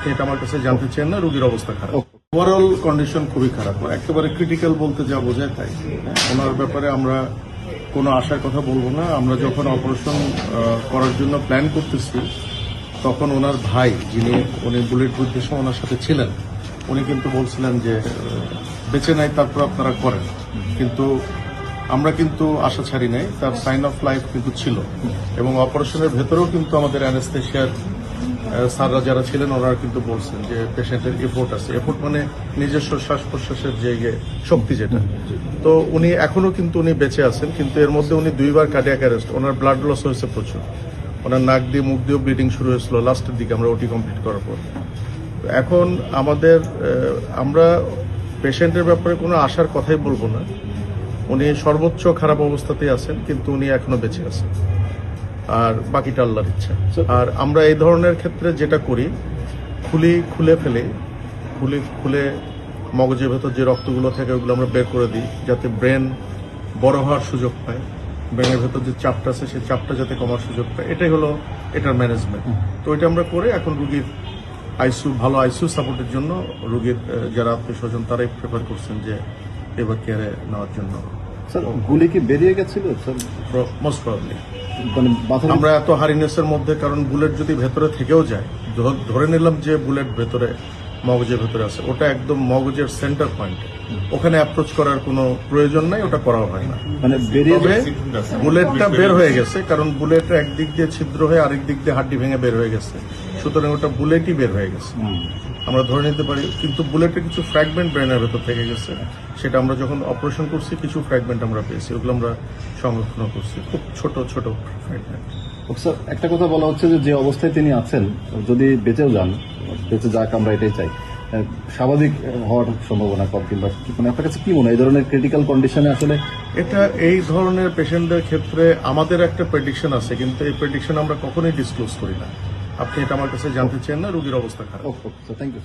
আপনি এটা আমার কাছে জানতে চান না, রোগীর অবস্থা খারাপ। ওভারঅল কন্ডিশন খুবই খারাপ, একেবারে ক্রিটিক্যাল বলতে যা বোঝায় তাই। ওনার ব্যাপারে আমরা কোনো আশার কথা বলবো না। আমরা যখন অপারেশন করার জন্য প্ল্যান করতেছি তখন ওনার ভাই, উনি বুলেট বুদ্ধের সময় ওনার সাথে ছিলেন, উনি কিন্তু বলছিলেন যে বেঁচে নাই, তারপর আপনারা করেন। কিন্তু আমরা কিন্তু আশা ছাড়ি নাই, তার সাইন অফ লাইফ কিন্তু ছিল। এবং অপারেশনের ভেতরেও কিন্তু আমাদের অ্যানেস্থেশিয়ার স্যাররা যারা ছিলেন ওনারা কিন্তু বলছেন যে পেশেন্টের এফোর্ট আছে। এফোর্ট মানে নিজস্ব শ্বাস প্রশ্বাসের যে শক্তি যেটা। তো উনি এখনো কিন্তু উনি বেঁচে আছেন, কিন্তু এর মধ্যে উনি 2বার কার্ডিয়াক অ্যারেস্ট, ওনার ব্লাড লস হয়েছে প্রচুর। ওনার নাক দিয়ে মুখ দিয়েও ব্লিডিং শুরু হয়েছিল লাস্টের দিকে আমরা ওটি কমপ্লিট করার পর। এখন আমরা পেশেন্টের ব্যাপারে কোনো আশার কথাই বলবো না। উনি সর্বোচ্চ খারাপ অবস্থাতেই আছেন, কিন্তু উনি এখনো বেঁচে আছেন, আর বাকিটা আল্লাহর ইচ্ছা। আর আমরা এই ধরনের ক্ষেত্রে যেটা করি, খুলে মগজের ভেতর যে রক্তগুলো থাকে ওগুলো আমরা বের করে দিই, যাতে ব্রেন বড় হওয়ার সুযোগ পায়, ব্রেনের ভেতর যে চাপটা আছে সেই চাপটা যাতে কমার সুযোগ পায়। এটাই হলো এটার ম্যানেজমেন্ট। তো এটা আমরা করে এখন রুগীর ভালো আইসিইউ সাপোর্টের জন্য রুগীর যারা আত্মীয় স্বজন তারাই প্রেফার করছেন যে এবার কেয়ারে নেওয়ার জন্য। স্যার, গুলি কি বেরিয়ে গেছিল স্যার? Most probably. আমরা এত হারিনেসের মধ্যে, কারণ বুলেট যদি ভেতরে থেকেও যায়, ধরে নিলাম যে বুলেট ভেতরে মগজের ভেতরে আছে, ওটা একদম মগজের সেন্টার পয়েন্ট, ওখানে অ্যাপ্রোচ করার কোনো প্রয়োজন নাই, ওটা করাও হয় না। মানে বুলেটটা বের হয়ে গেছে, কারণ বুলেটটা একদিক দিয়ে ছিদ্র হয়ে আরেক দিক দিয়ে হাড্ডি ভেঙে বের হয়ে গেছে, সুতরাং ওটা বুলেটই বের হয়ে গেছে আমরা ধরে নিতে পারি। কিন্তু বুলেটের কিছু ফ্র্যাগমেন্ট ব্রেনের ভেতর থেকে গেছে, সেটা আমরা যখন অপারেশন করছি কিছু ফ্র্যাগমেন্ট আমরা পেয়েছি, ওগুলো আমরা সংরক্ষণ করছি, খুব ছোট ছোট ফ্র্যাগমেন্ট। স্যার, একটা কথা বলা হচ্ছে যে অবস্থায় তিনি আছেন, যদি বেঁচেও যান, বেঁচে যাক আমরা এটাই চাই, স্বাভাবিক হওয়ার সম্ভাবনা কম, কিংবা মানে আপনার কাছে কি মনে হয় এই ধরনের ক্রিটিক্যাল কন্ডিশনে আসলে? এই ধরনের পেশেন্টদের ক্ষেত্রে আমাদের একটা প্রেডিকশন আছে, কিন্তু এই প্রেডিকশন আমরা কখনোই ডিসক্লোজ করি না। আপনি এটা আমার কাছে জানতে চান না, রোগীর অবস্থা খারাপ। Thank you.